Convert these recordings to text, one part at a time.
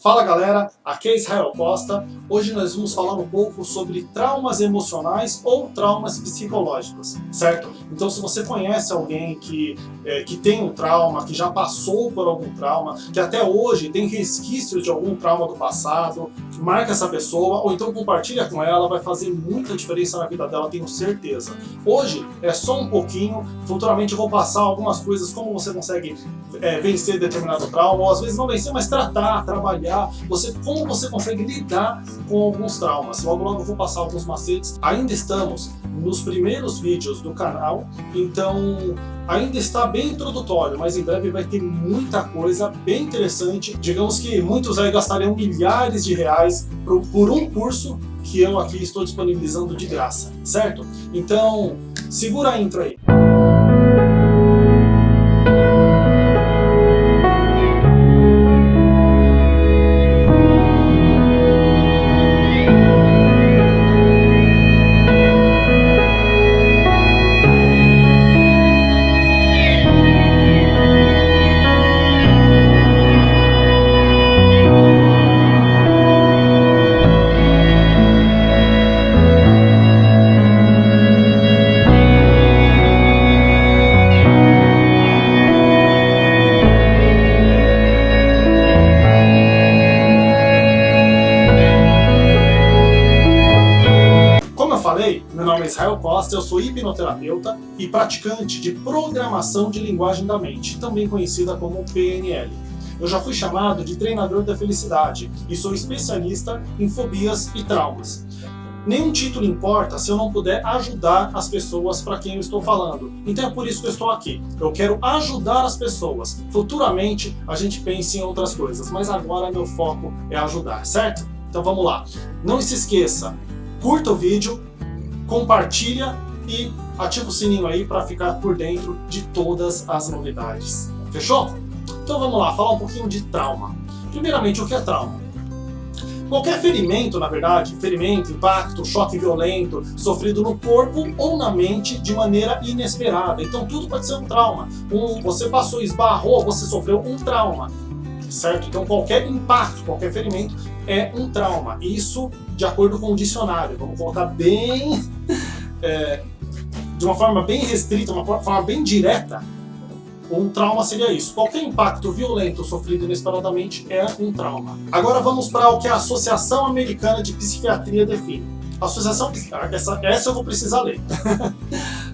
Fala galera, aqui é Israel Costa. Hoje nós vamos falar um pouco sobre traumas emocionais ou traumas psicológicos, certo? Então se você conhece alguém que tem um trauma, que já passou por algum trauma, que até hoje tem resquícios de algum trauma do passado, marca essa pessoa ou então compartilha com ela, vai fazer muita diferença na vida dela, tenho certeza. Hoje é só um pouquinho, futuramente eu vou passar algumas coisas, como você consegue vencer determinado trauma, ou às vezes não vencer, mas tratar, trabalhar, como você consegue lidar com alguns traumas. Logo logo eu vou passar alguns macetes. Ainda estamos nos primeiros vídeos do canal, então ainda está bem introdutório, mas em breve vai ter muita coisa bem interessante. Digamos que muitos aí gastariam milhares de reais por um curso que eu aqui estou disponibilizando de graça, certo? Então segura a intro aí. Meu nome é Israel Costa, eu sou hipnoterapeuta e praticante de programação de linguagem da mente, também conhecida como PNL. Eu já fui chamado de treinador da felicidade e sou especialista em fobias e traumas. Nenhum título importa se eu não puder ajudar as pessoas para quem eu estou falando. Então é por isso que eu estou aqui. Eu quero ajudar as pessoas. Futuramente a gente pensa em outras coisas, mas agora meu foco é ajudar, certo? Então vamos lá. Não se esqueça, curta o vídeo, compartilha e ativa o sininho aí para ficar por dentro de todas as novidades. Fechou? Então vamos lá, falar um pouquinho de trauma. Primeiramente, o que é trauma? Qualquer ferimento, na verdade, ferimento, impacto, choque violento, sofrido no corpo ou na mente de maneira inesperada. Então tudo pode ser um trauma. Você passou, esbarrou, você sofreu um trauma, certo? Então qualquer impacto, qualquer ferimento é um trauma. Isso de acordo com o dicionário. Vamos colocar bem... de uma forma bem restrita, uma forma bem direta. Um trauma seria isso. Qualquer impacto violento sofrido inesperadamente é um trauma. Agora vamos para o que a Associação Americana de Psiquiatria define. Essa eu vou precisar ler.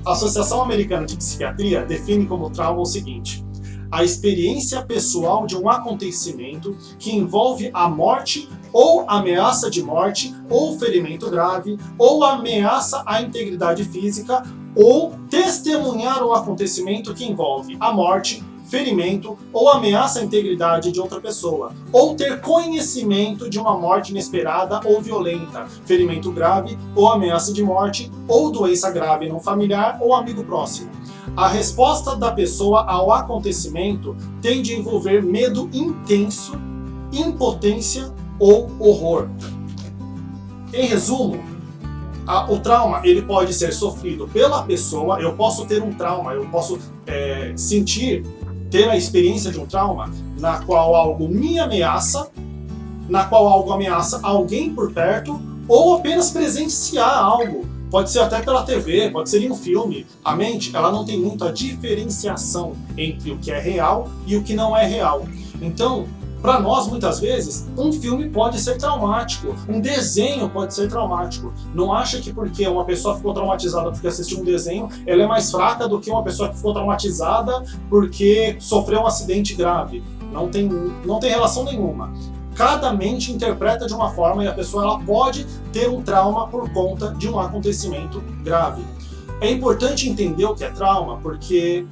A Associação Americana de Psiquiatria define como trauma o seguinte: a experiência pessoal de um acontecimento que envolve a morte ou ameaça de morte, ou ferimento grave, ou ameaça à integridade física, ou testemunhar um acontecimento que envolve a morte, ferimento ou ameaça à integridade de outra pessoa, ou ter conhecimento de uma morte inesperada ou violenta, ferimento grave ou ameaça de morte, ou doença grave não familiar ou amigo próximo. A resposta da pessoa ao acontecimento tende a envolver medo intenso, impotência ou horror. Em resumo, o trauma ele pode ser sofrido pela pessoa. Eu posso ter um trauma, eu posso ter a experiência de um trauma na qual algo me ameaça, na qual algo ameaça alguém por perto, ou apenas presenciar algo. Pode ser até pela TV, pode ser em um filme. A mente ela não tem muita diferenciação entre o que é real e o que não é real. Então, para nós, muitas vezes, um filme pode ser traumático, um desenho pode ser traumático. Não acha que porque uma pessoa ficou traumatizada porque assistiu um desenho, ela é mais fraca do que uma pessoa que ficou traumatizada porque sofreu um acidente grave. Não tem relação nenhuma. Cada mente interpreta de uma forma e a pessoa ela pode ter um trauma por conta de um acontecimento grave. É importante entender o que é trauma porque,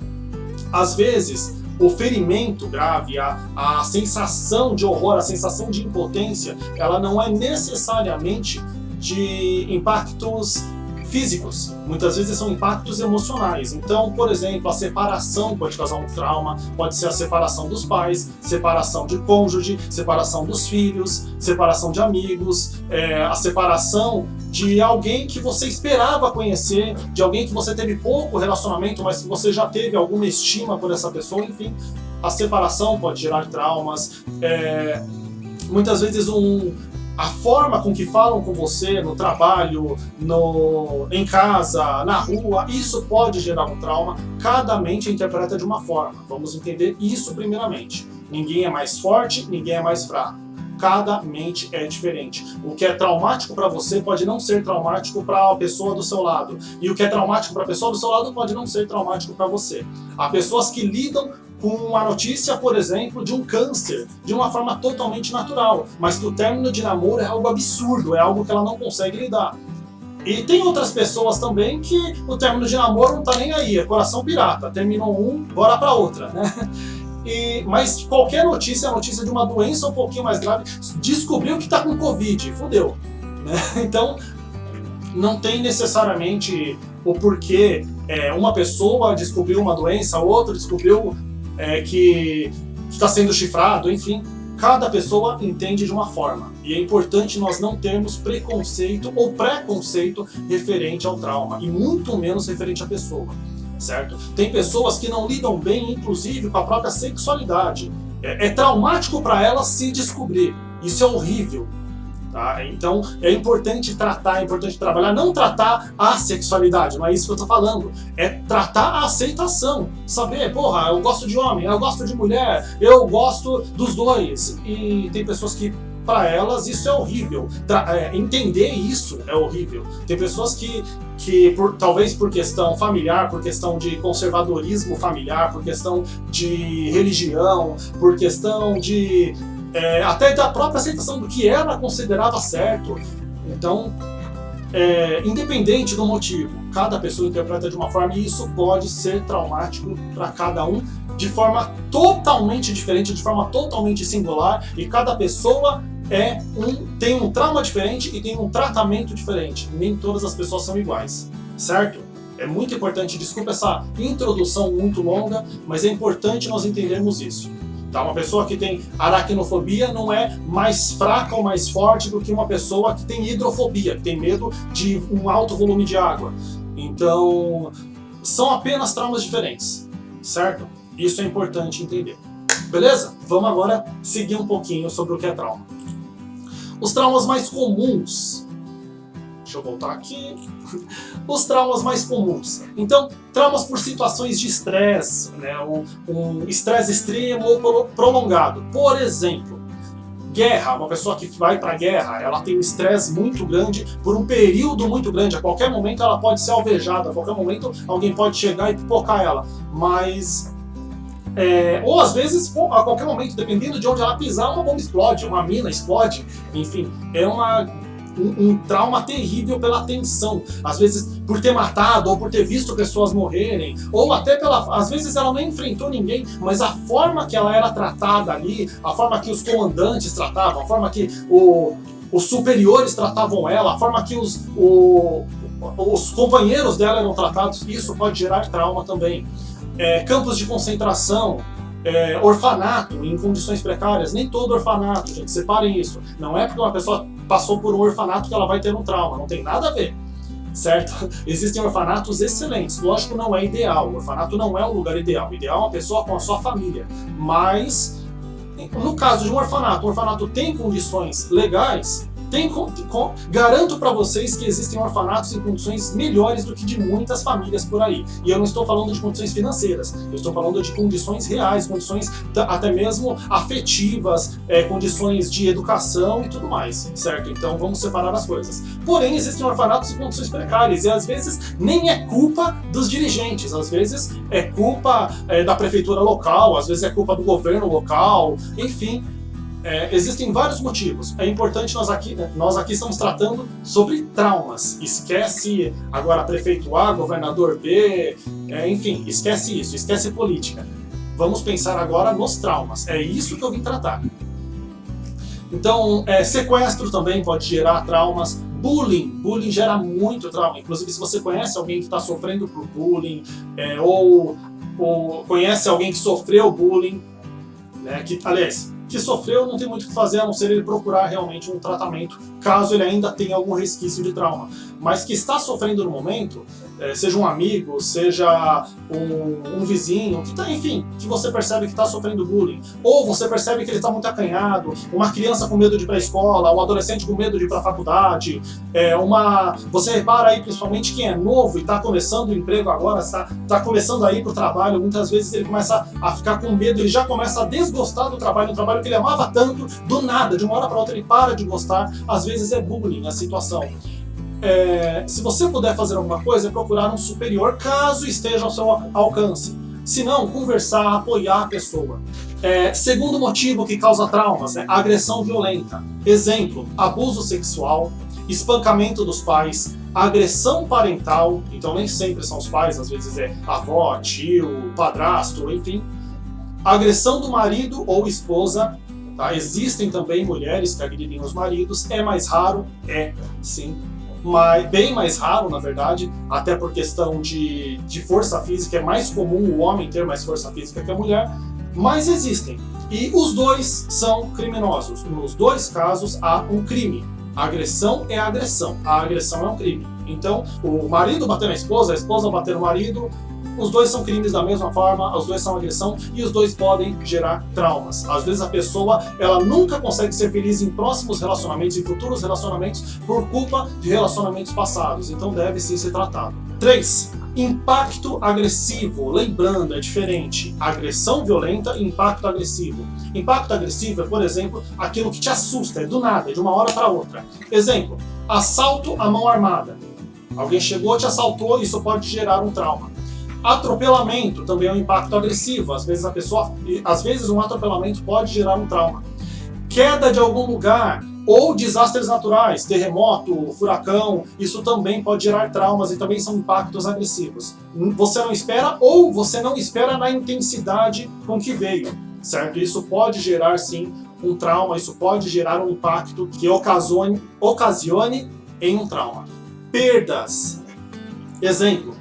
às vezes, o ferimento grave, a sensação de horror, a sensação de impotência, ela não é necessariamente de impactos físicos. Muitas vezes são impactos emocionais. Então, por exemplo, a separação pode causar um trauma, pode ser a separação dos pais, separação de cônjuge, separação dos filhos, separação de amigos, a separação de alguém que você esperava conhecer, de alguém que você teve pouco relacionamento, mas que você já teve alguma estima por essa pessoa, enfim. A separação pode gerar traumas. muitas vezes a forma com que falam com você no trabalho, em casa, na rua, isso pode gerar um trauma. Cada mente interpreta de uma forma. Vamos entender isso primeiramente. Ninguém é mais forte, ninguém é mais fraco. Cada mente é diferente. O que é traumático para você pode não ser traumático para a pessoa do seu lado. E o que é traumático para a pessoa do seu lado pode não ser traumático para você. Há pessoas que lidam com a notícia, por exemplo, de um câncer, de uma forma totalmente natural, mas que o término de namoro é algo absurdo, é algo que ela não consegue lidar. E tem outras pessoas também que o término de namoro não tá nem aí, é coração pirata, terminou um, bora pra outra, né? Mas qualquer notícia é notícia de uma doença um pouquinho mais grave, descobriu que tá com Covid, fudeu, né? Então, não tem necessariamente o porquê uma pessoa descobriu uma doença, outro descobriu que está sendo chifrado, enfim, cada pessoa entende de uma forma. E é importante nós não termos preconceito ou preconceito referente ao trauma, e muito menos referente à pessoa, certo? Tem pessoas que não lidam bem, inclusive, com a própria sexualidade. É traumático para elas se descobrir. Isso é horrível. Tá? Então é importante tratar, é importante trabalhar, não tratar a sexualidade, não é isso que eu tô falando, é tratar a aceitação, saber, porra, eu gosto de homem, eu gosto de mulher, eu gosto dos dois, e tem pessoas que para elas isso é horrível, entender isso é horrível. Tem pessoas que talvez por questão familiar, por questão de conservadorismo familiar, por questão de religião, por questão de até da própria aceitação do que ela considerava certo. Então, independente do motivo, cada pessoa interpreta de uma forma e isso pode ser traumático para cada um de forma totalmente diferente, de forma totalmente singular, e cada pessoa tem um trauma diferente e tem um tratamento diferente. Nem todas as pessoas são iguais, certo? É muito importante, desculpa essa introdução muito longa, mas é importante nós entendermos isso. Tá? Uma pessoa que tem aracnofobia não é mais fraca ou mais forte do que uma pessoa que tem hidrofobia, que tem medo de um alto volume de água. Então, são apenas traumas diferentes, certo? Isso é importante entender. Beleza? Vamos agora seguir um pouquinho sobre o que é trauma. Os traumas mais comuns. Deixa eu voltar aqui. Os traumas mais comuns. Então, traumas por situações de estresse, né? Um estresse extremo ou prolongado. Por exemplo, guerra. Uma pessoa que vai para a guerra, ela tem um estresse muito grande por um período muito grande. A qualquer momento ela pode ser alvejada, a qualquer momento alguém pode chegar e pipocar ela. Mas ou às vezes, a qualquer momento, dependendo de onde ela pisar, uma bomba explode, uma mina explode. Enfim, é um trauma terrível pela tensão, às vezes por ter matado ou por ter visto pessoas morrerem, ou até às vezes ela nem enfrentou ninguém, mas a forma que ela era tratada ali, a forma que os comandantes tratavam, a forma que os superiores tratavam ela, a forma que os companheiros dela eram tratados, isso pode gerar trauma também. Campos de concentração, orfanato em condições precárias. Nem todo orfanato, gente, separem isso. Não é porque uma pessoa passou por um orfanato que ela vai ter um trauma, não tem nada a ver, certo? Existem orfanatos excelentes, lógico, não é ideal, o orfanato não é um lugar ideal. O ideal é uma pessoa com a sua família, mas no caso de um orfanato tem condições legais. Garanto para vocês que existem orfanatos em condições melhores do que de muitas famílias por aí. E eu não estou falando de condições financeiras, eu estou falando de condições reais, condições até mesmo afetivas, condições de educação e tudo mais, certo? Então vamos separar as coisas. Porém, existem orfanatos em condições precárias e às vezes nem é culpa dos dirigentes, às vezes é culpa da prefeitura local, às vezes é culpa do governo local, enfim. Existem vários motivos. É importante nós aqui estamos tratando sobre traumas. Esquece agora prefeito A, governador B, enfim, esquece isso, esquece política. Vamos pensar agora nos traumas. É isso que eu vim tratar. Então, sequestro também pode gerar traumas. Bullying gera muito trauma. Inclusive, se você conhece alguém que está sofrendo por bullying, ou conhece alguém que sofreu bullying, né, que sofreu, não tem muito o que fazer a não ser ele procurar realmente um tratamento, caso ele ainda tenha algum resquício de trauma. Mas que está sofrendo no momento, seja um amigo, seja um vizinho, enfim, que você percebe que está sofrendo bullying, ou você percebe que ele está muito acanhado, uma criança com medo de ir para a escola, um adolescente com medo de ir para a faculdade, você repara aí principalmente quem é novo e está começando o emprego agora, está começando a ir para o trabalho, muitas vezes ele começa a ficar com medo, ele já começa a desgostar do trabalho, um trabalho que ele amava tanto, do nada, de uma hora para outra ele para de gostar, às vezes é bullying a situação. Se você puder fazer alguma coisa, é procurar um superior, caso esteja ao seu alcance. Se não, conversar, apoiar a pessoa. Segundo motivo que causa traumas, agressão violenta. Exemplo, abuso sexual, espancamento dos pais, agressão parental, então nem sempre são os pais, às vezes é avó, tio, padrasto, enfim. Agressão do marido ou esposa. Tá? Existem também mulheres que agridem os maridos, é mais raro? Sim. Bem mais raro, na verdade, até por questão de força física, é mais comum o homem ter mais força física que a mulher, mas existem. E os dois são criminosos. Nos dois casos há um crime. A agressão é a agressão é um crime. Então, o marido bater na esposa, a esposa bater no marido, os dois são crimes da mesma forma, os dois são agressão e os dois podem gerar traumas. Às vezes a pessoa ela nunca consegue ser feliz em próximos relacionamentos, em futuros relacionamentos, por culpa de relacionamentos passados. Então deve sim ser tratado. 3. Impacto agressivo. Lembrando, é diferente. Agressão violenta e impacto agressivo. Impacto agressivo é, por exemplo, aquilo que te assusta, é do nada, é de uma hora para outra. Exemplo, assalto à mão armada. Alguém chegou, te assaltou, isso pode gerar um trauma. Atropelamento também é um impacto agressivo. Às vezes um atropelamento pode gerar um trauma. Queda de algum lugar ou desastres naturais, terremoto, furacão, isso também pode gerar traumas e também são impactos agressivos. Você não espera ou você não espera na intensidade com que veio, certo? Isso pode gerar sim um trauma, isso pode gerar um impacto que ocasione em um trauma. Perdas. Exemplo.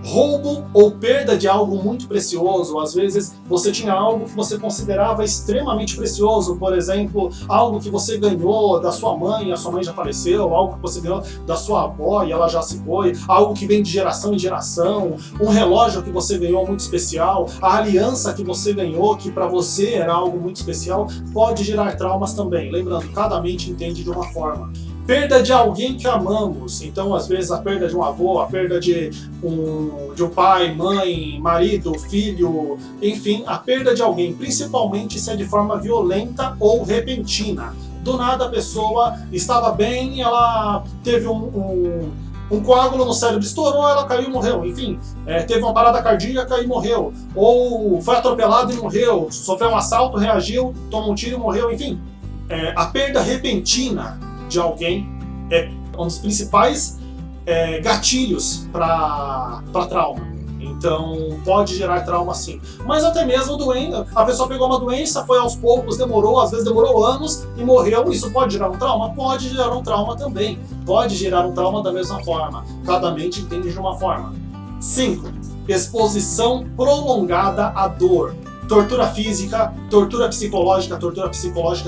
Roubo ou perda de algo muito precioso. Às vezes você tinha algo que você considerava extremamente precioso, por exemplo, algo que você ganhou da sua mãe, a sua mãe já faleceu, algo que você ganhou da sua avó e ela já se foi, algo que vem de geração em geração, um relógio que você ganhou muito especial, a aliança que você ganhou, que para você era algo muito especial, pode gerar traumas também. Lembrando, cada mente entende de uma forma. Perda de alguém que amamos, então às vezes a perda de um avô, a perda de um pai, mãe, marido, filho, enfim, a perda de alguém, principalmente se é de forma violenta ou repentina. Do nada a pessoa estava bem, ela teve um coágulo no cérebro, estourou, ela caiu e morreu, enfim, teve uma parada cardíaca e morreu, ou foi atropelado e morreu, sofreu um assalto, reagiu, tomou um tiro e morreu, enfim. A perda repentina de alguém é um dos principais gatilhos para trauma. Então pode gerar trauma sim. Mas até mesmo a pessoa pegou uma doença, foi aos poucos, às vezes demorou anos e morreu. Isso pode gerar um trauma? Pode gerar um trauma também. Pode gerar um trauma da mesma forma. Cada mente entende de uma forma. 5. Exposição prolongada à dor. Tortura física, tortura psicológica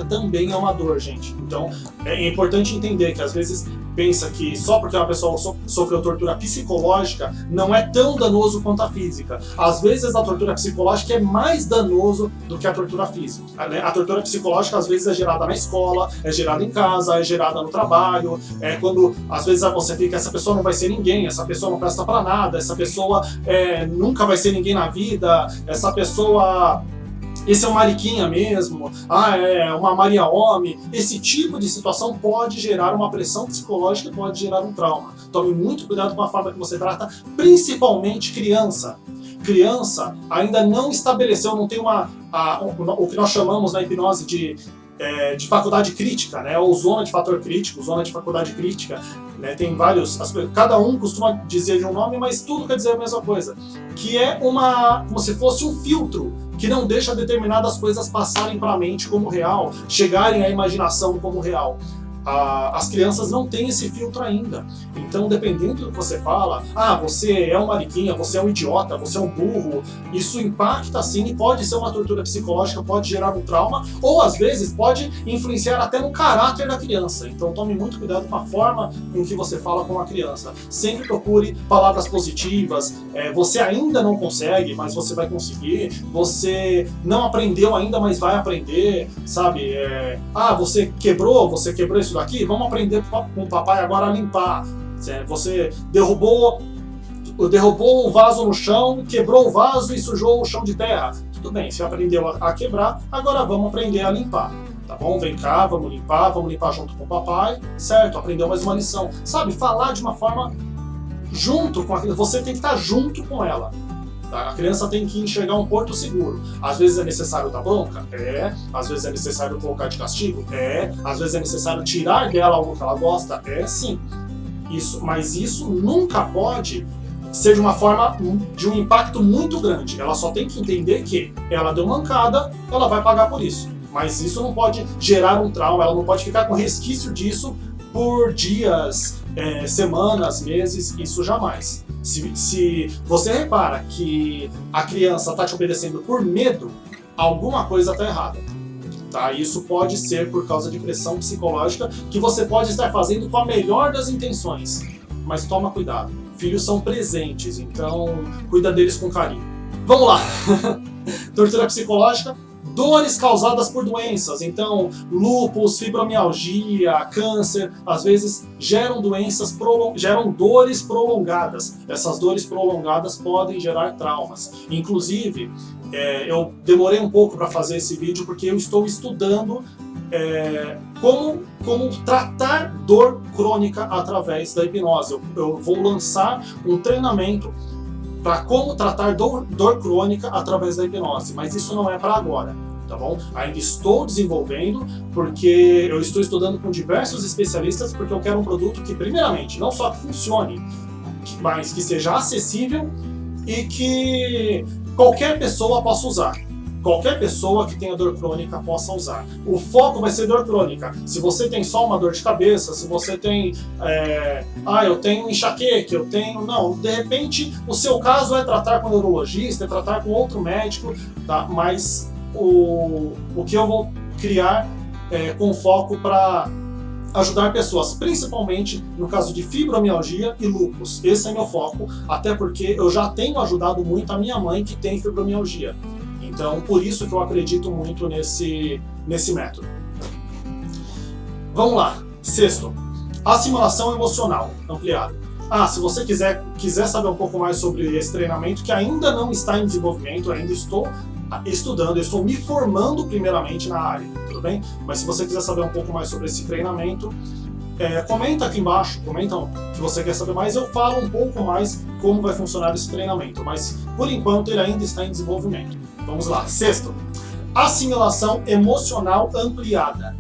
também é uma dor, gente. Então, é importante entender que às vezes pensa que só porque uma pessoa sofreu tortura psicológica não é tão danoso quanto a física. Às vezes a tortura psicológica é mais danoso do que a tortura física. A tortura psicológica às vezes é gerada na escola, é gerada em casa, é gerada no trabalho, quando às vezes você fica, essa pessoa não vai ser ninguém, essa pessoa não presta pra nada, essa pessoa nunca vai ser ninguém na vida, essa pessoa... Esse é um mariquinha mesmo, é uma Maria Homem. Esse tipo de situação pode gerar uma pressão psicológica e pode gerar um trauma. Tome muito cuidado com a forma que você trata, principalmente criança. Criança ainda não estabeleceu, não tem o que nós chamamos na hipnose de faculdade crítica, né? Ou zona de fator crítico, zona de faculdade crítica. Né? Tem vários, cada um costuma dizer de um nome, mas tudo quer dizer a mesma coisa. Que é como se fosse um filtro que não deixa determinadas coisas passarem para a mente como real, chegarem à imaginação como real. as crianças não têm esse filtro ainda. Então, dependendo do que você fala, você é um mariquinha, você é um idiota, você é um burro, isso impacta sim e pode ser uma tortura psicológica, pode gerar um trauma, ou às vezes pode influenciar até no caráter da criança. Então, tome muito cuidado com a forma em que você fala com a criança. Sempre procure palavras positivas. Você ainda não consegue, mas você vai conseguir. Você não aprendeu ainda, mas vai aprender, sabe? Você quebrou isso daqui, vamos aprender com o papai agora a limpar. Você derrubou o vaso no chão, quebrou o vaso e sujou o chão de terra. Tudo bem, você aprendeu a quebrar, agora vamos aprender a limpar. Tá bom? Vem cá, vamos limpar junto com o papai, certo? Aprendeu mais uma lição. Sabe, falar de uma forma junto com a criança, você tem que estar junto com ela. Tá? A criança tem que enxergar um porto seguro. Às vezes é necessário dar bronca? Às vezes é necessário colocar de castigo? Às vezes é necessário tirar dela algo que ela gosta? Sim. Mas isso nunca pode ser de uma forma de um impacto muito grande. Ela só tem que entender que ela deu mancada, ela vai pagar por isso. Mas isso não pode gerar um trauma, ela não pode ficar com resquício disso por dias, semanas, meses, isso jamais. Se você repara que a criança está te obedecendo por medo, alguma coisa está errada. Tá? Isso pode ser por causa de pressão psicológica que você pode estar fazendo com a melhor das intenções. Mas toma cuidado. Filhos são presentes, então cuida deles com carinho. Vamos lá! Tortura psicológica. Dores causadas por doenças, então lúpus, fibromialgia, câncer, às vezes geram dores prolongadas. Essas dores prolongadas podem gerar traumas. Inclusive, eu demorei um pouco para fazer esse vídeo porque eu estou estudando como tratar dor crônica através da hipnose. Eu vou lançar um treinamento para como tratar dor crônica através da hipnose, mas isso não é para agora, tá bom? Ainda estou desenvolvendo, porque eu estou estudando com diversos especialistas, porque eu quero um produto que, primeiramente, não só que funcione, mas que seja acessível e que qualquer pessoa possa usar. Qualquer pessoa que tenha dor crônica possa usar. O foco vai ser dor crônica. Se você tem só uma dor de cabeça, se você tem... eu tenho enxaqueca, Não, de repente, o seu caso é tratar com neurologista, é tratar com outro médico, tá? Mas o que eu vou criar com foco para ajudar pessoas, principalmente no caso de fibromialgia e lúpus. Esse é meu foco, até porque eu já tenho ajudado muito a minha mãe que tem fibromialgia. Então, por isso que eu acredito muito nesse método. Vamos lá. Sexto, a simulação emocional ampliada. Se você quiser saber um pouco mais sobre esse treinamento, que ainda não está em desenvolvimento, ainda estou estudando, eu estou me formando primeiramente na área, tudo bem? Mas se você quiser saber um pouco mais sobre esse treinamento, comenta aqui embaixo, comenta que você quer saber mais, eu falo um pouco mais como vai funcionar esse treinamento, mas por enquanto ele ainda está em desenvolvimento. Vamos lá. Sexto, assimilação emocional ampliada.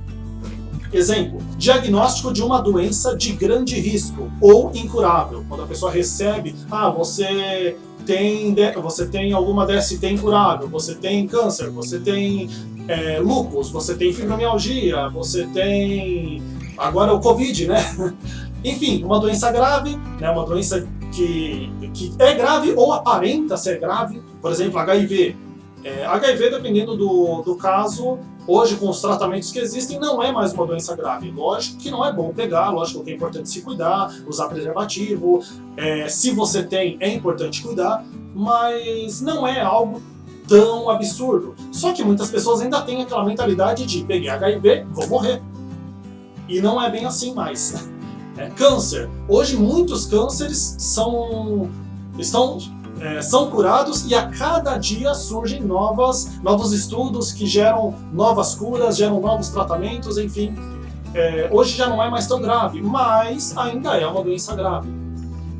Exemplo, diagnóstico de uma doença de grande risco ou incurável. Quando a pessoa recebe, você tem alguma DST incurável, você tem câncer, você tem lúpus, você tem fibromialgia, você tem agora o Covid, né? Enfim, uma doença grave, né? Uma doença que é grave ou aparenta ser grave, por exemplo, HIV. HIV, dependendo do caso, hoje com os tratamentos que existem, não é mais uma doença grave. Lógico que não é bom pegar, lógico que é importante se cuidar, usar preservativo. Se você tem, é importante cuidar, mas não é algo tão absurdo. Só que muitas pessoas ainda têm aquela mentalidade de peguei HIV, vou morrer. E não é bem assim mais. Câncer. Hoje muitos cânceres são curados e a cada dia surgem novos estudos que geram novas curas, geram novos tratamentos, enfim. Hoje já não é mais tão grave, mas ainda é uma doença grave.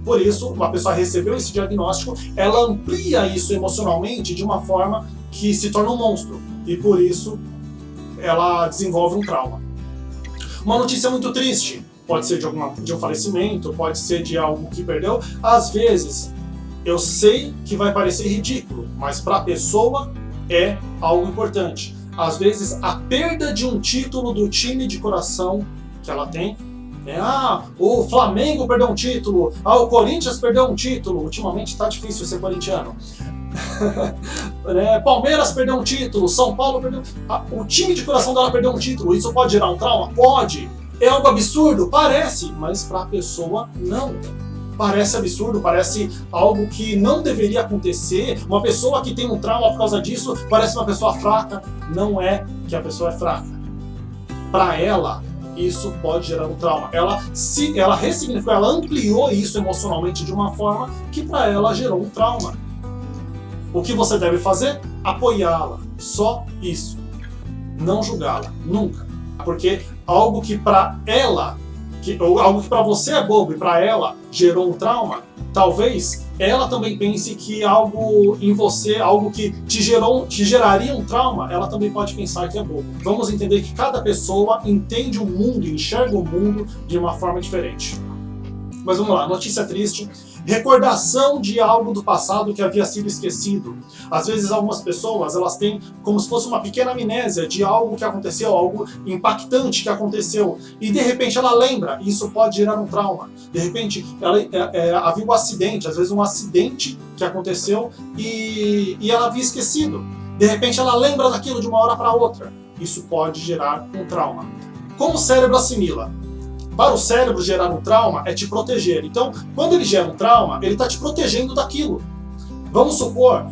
Por isso, uma pessoa recebeu esse diagnóstico, ela amplia isso emocionalmente de uma forma que se torna um monstro. E por isso, ela desenvolve um trauma. Uma notícia muito triste, pode ser de um falecimento, pode ser de algo que perdeu. Às vezes, eu sei que vai parecer ridículo, mas para a pessoa é algo importante. Às vezes, a perda de um título do time de coração que ela tem. O Flamengo perdeu um título, o Corinthians perdeu um título, ultimamente tá difícil ser corintiano. Palmeiras perdeu um título, São Paulo perdeu. O time de coração dela perdeu um título, isso pode gerar um trauma? Pode. É algo absurdo? Parece, mas para a pessoa não. Parece absurdo, parece algo que não deveria acontecer. Uma pessoa que tem um trauma por causa disso parece uma pessoa fraca. Não é que a pessoa é fraca. Para ela, isso pode gerar um trauma. Ela ressignificou, ela ampliou isso emocionalmente de uma forma que para ela gerou um trauma. O que você deve fazer? Apoiá-la. Só isso. Não julgá-la. Nunca. Porque algo que para ela, algo que para você é bobo e para ela gerou um trauma, talvez ela também pense que algo em você, algo que te geraria um trauma, ela também pode pensar que é bobo. Vamos entender que cada pessoa entende o mundo, enxerga o mundo de uma forma diferente. Mas vamos lá, notícia triste. Recordação de algo do passado que havia sido esquecido. Às vezes algumas pessoas, elas têm como se fosse uma pequena amnésia de algo que aconteceu, algo impactante que aconteceu, e de repente ela lembra, e isso pode gerar um trauma. De repente havia um acidente, às vezes um acidente que aconteceu e ela havia esquecido. De repente ela lembra daquilo de uma hora para outra. Isso pode gerar um trauma. Como o cérebro assimila? Para o cérebro gerar um trauma é te proteger. Então, quando ele gera um trauma, ele está te protegendo daquilo. Vamos supor,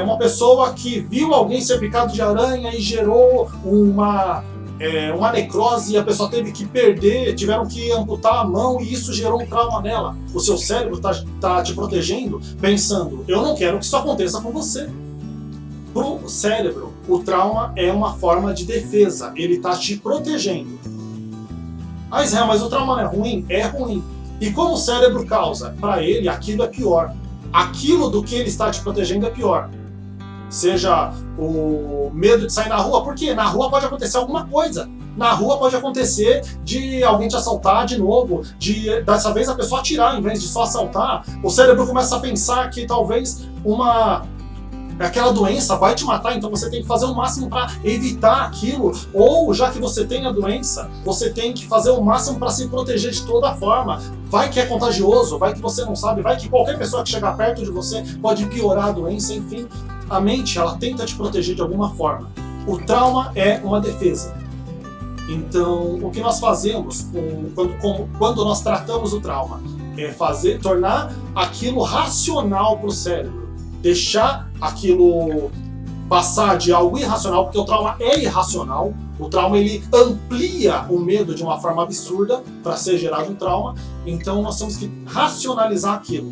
uma pessoa que viu alguém ser picado de aranha e gerou uma necrose e a pessoa teve que perder, tiveram que amputar a mão e isso gerou um trauma nela. O seu cérebro está te protegendo, pensando, eu não quero que isso aconteça com você. Para o cérebro, o trauma é uma forma de defesa, ele está te protegendo. Israel, mas o trauma não é ruim? É ruim. E como o cérebro causa? Para ele, aquilo é pior. Aquilo do que ele está te protegendo é pior. Seja o medo de sair na rua, porque na rua pode acontecer alguma coisa. Na rua pode acontecer de alguém te assaltar de novo, dessa vez a pessoa atirar em vez de só assaltar. O cérebro começa a pensar que talvez aquela doença vai te matar, então você tem que fazer o máximo para evitar aquilo, ou já que você tem a doença, você tem que fazer o máximo para se proteger de toda forma. Vai que é contagioso, vai que você não sabe, vai que qualquer pessoa que chegar perto de você pode piorar a doença, enfim. A mente, ela tenta te proteger de alguma forma. O trauma é uma defesa. Então, o que nós fazemos quando nós tratamos o trauma é tornar aquilo racional para o cérebro. Deixar aquilo passar de algo irracional, porque o trauma é irracional. O trauma ele amplia o medo de uma forma absurda para ser gerado um trauma. Então nós temos que racionalizar aquilo.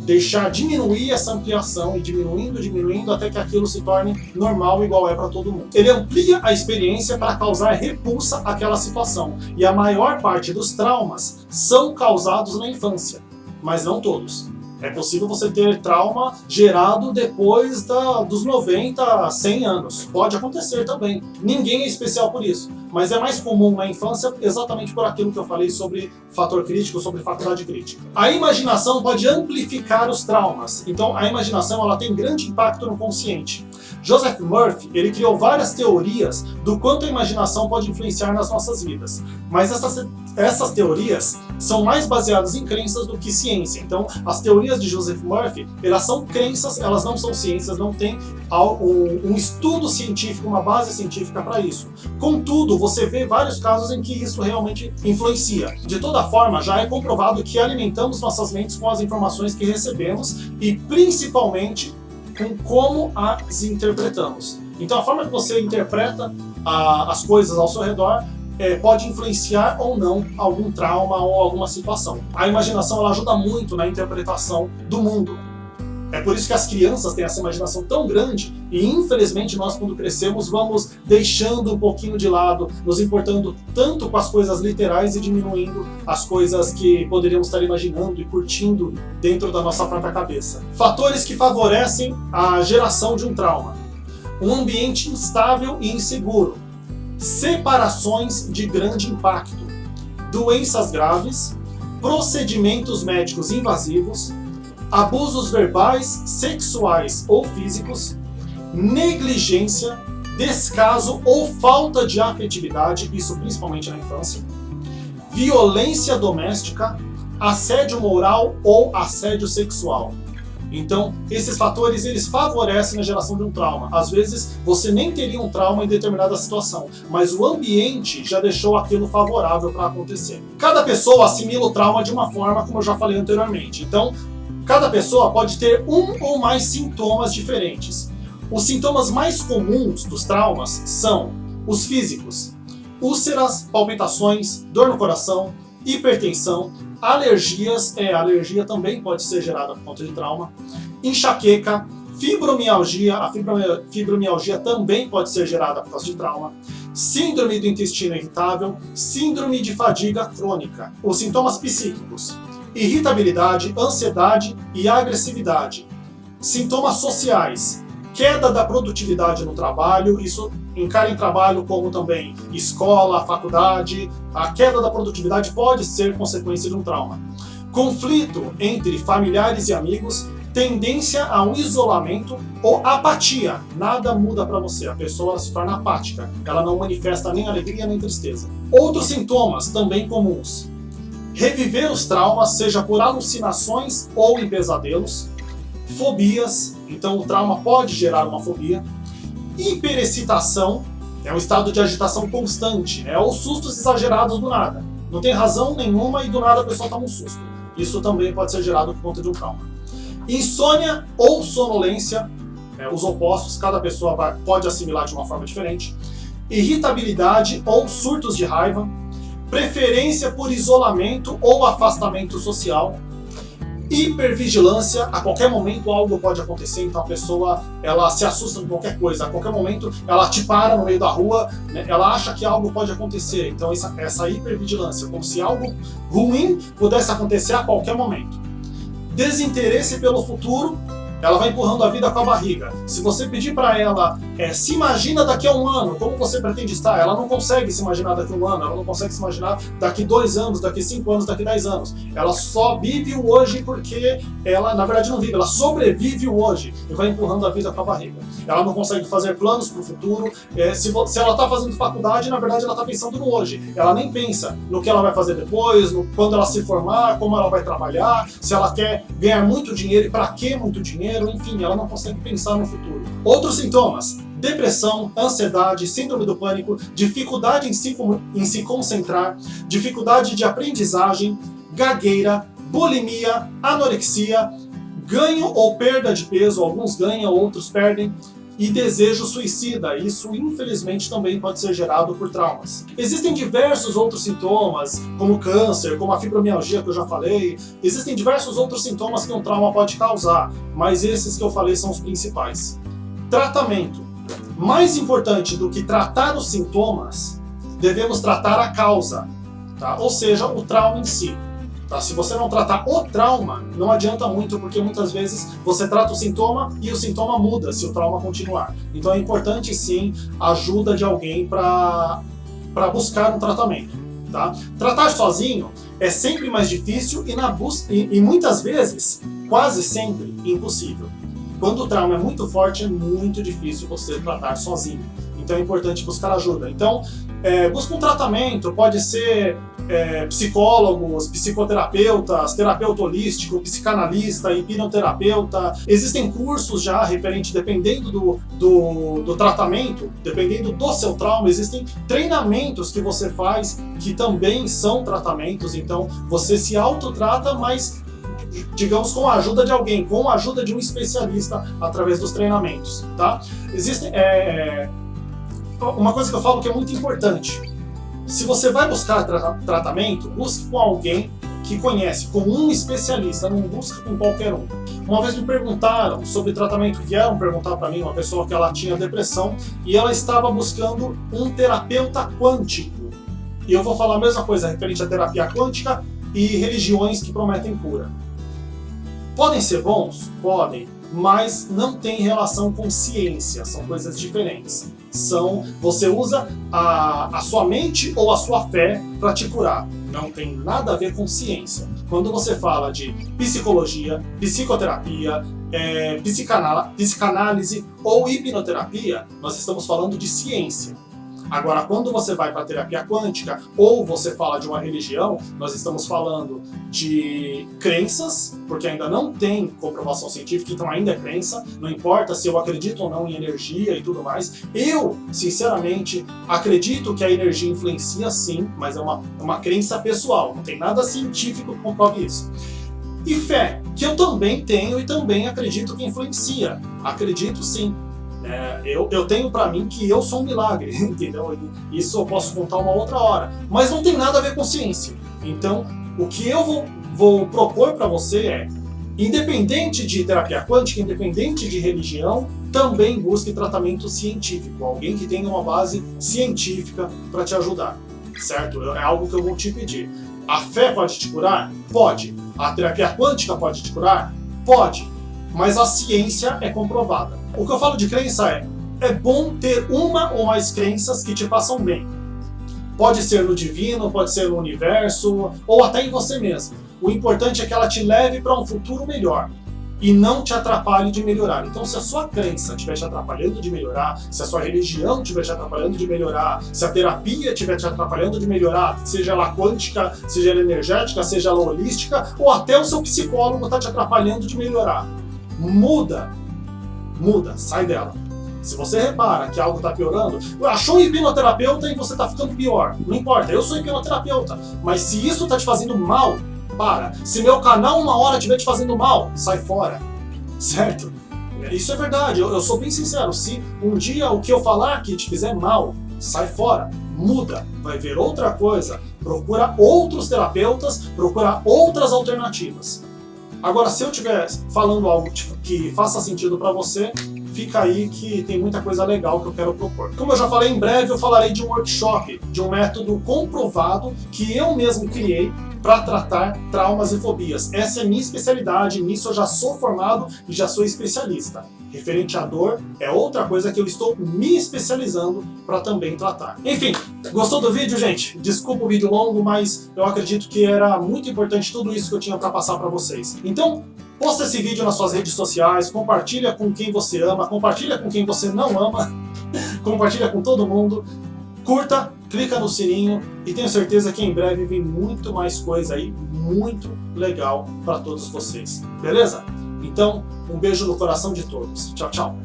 Deixar diminuir essa ampliação e diminuindo até que aquilo se torne normal igual é para todo mundo. Ele amplia a experiência para causar repulsa àquela situação. E a maior parte dos traumas são causados na infância, mas não todos. É possível você ter trauma gerado depois dos 90, 100 anos. Pode acontecer também. Ninguém é especial por isso. Mas é mais comum na infância exatamente por aquilo que eu falei sobre fator crítico, sobre faculdade crítica. A imaginação pode amplificar os traumas. Então a imaginação ela tem grande impacto no consciente. Joseph Murphy ele criou várias teorias do quanto a imaginação pode influenciar nas nossas vidas. Mas essas teorias são mais baseadas em crenças do que ciência. Então, as teorias de Joseph Murphy, elas são crenças, elas não são ciências, não tem um estudo científico, uma base científica para isso. Contudo, você vê vários casos em que isso realmente influencia. De toda forma, já é comprovado que alimentamos nossas mentes com as informações que recebemos e, principalmente, com como as interpretamos. Então, a forma que você interpreta as coisas ao seu redor pode influenciar ou não algum trauma ou alguma situação. A imaginação ela ajuda muito na interpretação do mundo. É por isso que as crianças têm essa imaginação tão grande e, infelizmente, nós, quando crescemos, vamos deixando um pouquinho de lado, nos importando tanto com as coisas literais e diminuindo as coisas que poderíamos estar imaginando e curtindo dentro da nossa própria cabeça. Fatores que favorecem a geração de um trauma. Um ambiente instável e inseguro. Separações de grande impacto. Doenças graves. Procedimentos médicos invasivos. Abusos verbais, sexuais ou físicos, negligência, descaso ou falta de afetividade, isso principalmente na infância, violência doméstica, assédio moral ou assédio sexual. Então, esses fatores, eles favorecem a geração de um trauma. Às vezes, você nem teria um trauma em determinada situação, mas o ambiente já deixou aquilo favorável para acontecer. Cada pessoa assimila o trauma de uma forma, como eu já falei anteriormente. Então, cada pessoa pode ter um ou mais sintomas diferentes. Os sintomas mais comuns dos traumas são os físicos: úlceras, palpitações, dor no coração, hipertensão, alergias, alergia também pode ser gerada por conta de trauma, enxaqueca, fibromialgia, a fibromialgia também pode ser gerada por causa de trauma, síndrome do intestino irritável, síndrome de fadiga crônica. Os sintomas psíquicos: irritabilidade, ansiedade e agressividade. Sintomas sociais: queda da produtividade no trabalho, isso encara em trabalho como também escola, faculdade. A queda da produtividade pode ser consequência de um trauma. Conflito entre familiares e amigos, tendência ao isolamento ou apatia. Nada muda para você, a pessoa se torna apática, ela não manifesta nem alegria nem tristeza. Outros sintomas também comuns: reviver os traumas, seja por alucinações ou em pesadelos. Fobias, então o trauma pode gerar uma fobia. Hiperexcitação, é um estado de agitação constante, ou sustos exagerados do nada. Não tem razão nenhuma e do nada a pessoa toma um susto. Isso também pode ser gerado por conta de um trauma. Insônia ou sonolência, os opostos, cada pessoa pode assimilar de uma forma diferente. Irritabilidade ou surtos de raiva. Preferência por isolamento ou afastamento social. Hipervigilância, a qualquer momento algo pode acontecer, então a pessoa ela se assusta com qualquer coisa, a qualquer momento ela te para no meio da rua, ela acha que algo pode acontecer, então essa hipervigilância, como se algo ruim pudesse acontecer a qualquer momento. Desinteresse pelo futuro, ela vai empurrando a vida com a barriga. Se você pedir para ela, se imagina daqui a um ano, como você pretende estar, ela não consegue se imaginar daqui a um ano, ela não consegue se imaginar daqui 2 anos, daqui 5 anos, daqui 10 anos. Ela só vive o hoje porque ela, na verdade, não vive, ela sobrevive o hoje e vai empurrando a vida com a barriga. Ela não consegue fazer planos para o futuro. Se ela está fazendo faculdade, na verdade, ela está pensando no hoje. Ela nem pensa no que ela vai fazer depois, quando ela se formar, como ela vai trabalhar, se ela quer ganhar muito dinheiro e para que muito dinheiro. Enfim, ela não consegue pensar no futuro. Outros sintomas: depressão, ansiedade, síndrome do pânico, dificuldade em se concentrar, dificuldade de aprendizagem, gagueira, bulimia, anorexia, ganho ou perda de peso, alguns ganham, outros perdem, e desejo suicida. Isso, infelizmente, também pode ser gerado por traumas. Existem diversos outros sintomas, como câncer, como a fibromialgia que eu já falei. Existem diversos outros sintomas que um trauma pode causar, mas esses que eu falei são os principais. Tratamento. Mais importante do que tratar os sintomas, devemos tratar a causa, tá? Ou seja, o trauma em si. Tá? Se você não tratar o trauma, não adianta muito, porque muitas vezes você trata o sintoma e o sintoma muda se o trauma continuar. Então é importante sim a ajuda de alguém para buscar um tratamento. Tá? Tratar sozinho é sempre mais difícil e muitas vezes, quase sempre, impossível. Quando o trauma é muito forte, é muito difícil você tratar sozinho. Então é importante buscar ajuda. Então, busca um tratamento, pode ser psicólogos, psicoterapeutas, terapeuta holístico, psicanalista, hipnoterapeuta. Existem cursos já referente, dependendo do tratamento, dependendo do seu trauma, existem treinamentos que você faz que também são tratamentos. Então você se autotrata, mas digamos com a ajuda de alguém, com a ajuda de um especialista através dos treinamentos, tá? Existem uma coisa que eu falo que é muito importante. Se você vai buscar tratamento, busque com alguém que conhece, com um especialista, não busque com qualquer um. Uma vez me perguntaram sobre tratamento, vieram perguntar para mim, uma pessoa que ela tinha depressão e ela estava buscando um terapeuta quântico. E eu vou falar a mesma coisa referente à terapia quântica e religiões que prometem cura. Podem ser bons? Podem, mas não tem relação com ciência, são coisas diferentes. Você usa a sua mente ou a sua fé para te curar. Não tem nada a ver com ciência. Quando você fala de psicologia, psicoterapia, psicanálise ou hipnoterapia, nós estamos falando de ciência. Agora, quando você vai para a terapia quântica ou você fala de uma religião, nós estamos falando de crenças, porque ainda não tem comprovação científica, então ainda é crença, não importa se eu acredito ou não em energia e tudo mais. Eu, sinceramente, acredito que a energia influencia sim, mas é uma crença pessoal, não tem nada científico que comprove isso. E fé, que eu também tenho e também acredito que influencia. Acredito sim. Eu tenho pra mim que eu sou um milagre, entendeu? Isso eu posso contar uma outra hora. Mas não tem nada a ver com ciência. Então, o que eu vou propor pra você é, independente de terapia quântica, independente de religião, também busque tratamento científico. Alguém que tenha uma base científica para te ajudar, certo? É algo que eu vou te pedir. A fé pode te curar? Pode. A terapia quântica pode te curar? Pode. Mas a ciência é comprovada. O que eu falo de crença é bom ter uma ou mais crenças que te façam bem. Pode ser no divino, pode ser no universo, ou até em você mesmo. O importante é que ela te leve para um futuro melhor e não te atrapalhe de melhorar. Então, se a sua crença estiver te atrapalhando de melhorar, se a sua religião estiver te atrapalhando de melhorar, se a terapia estiver te atrapalhando de melhorar, seja ela quântica, seja ela energética, seja ela holística, ou até o seu psicólogo está te atrapalhando de melhorar, muda, sai dela. Se você repara que algo está piorando, achou um hipnoterapeuta e você está ficando pior, não importa, eu sou hipnoterapeuta, mas se isso está te fazendo mal, para. Se meu canal uma hora estiver te fazendo mal, sai fora, certo? Isso é verdade, eu sou bem sincero, se um dia o que eu falar que te fizer mal, sai fora, muda, vai ver outra coisa, procura outros terapeutas, procura outras alternativas. Agora, se eu estiver falando algo que faça sentido para você, fica aí que tem muita coisa legal que eu quero propor. Como eu já falei, em breve eu falarei de um workshop, de um método comprovado que eu mesmo criei para tratar traumas e fobias. Essa é minha especialidade, nisso eu já sou formado e já sou especialista. Referente à dor, é outra coisa que eu estou me especializando para também tratar. Enfim, gostou do vídeo, gente? Desculpa o vídeo longo, mas eu acredito que era muito importante tudo isso que eu tinha para passar para vocês. Então, posta esse vídeo nas suas redes sociais, compartilha com quem você ama, compartilha com quem você não ama, compartilha com todo mundo, curta, clica no sininho e tenho certeza que em breve vem muito mais coisa aí, muito legal para todos vocês. Beleza? Então, um beijo no coração de todos. Tchau, tchau.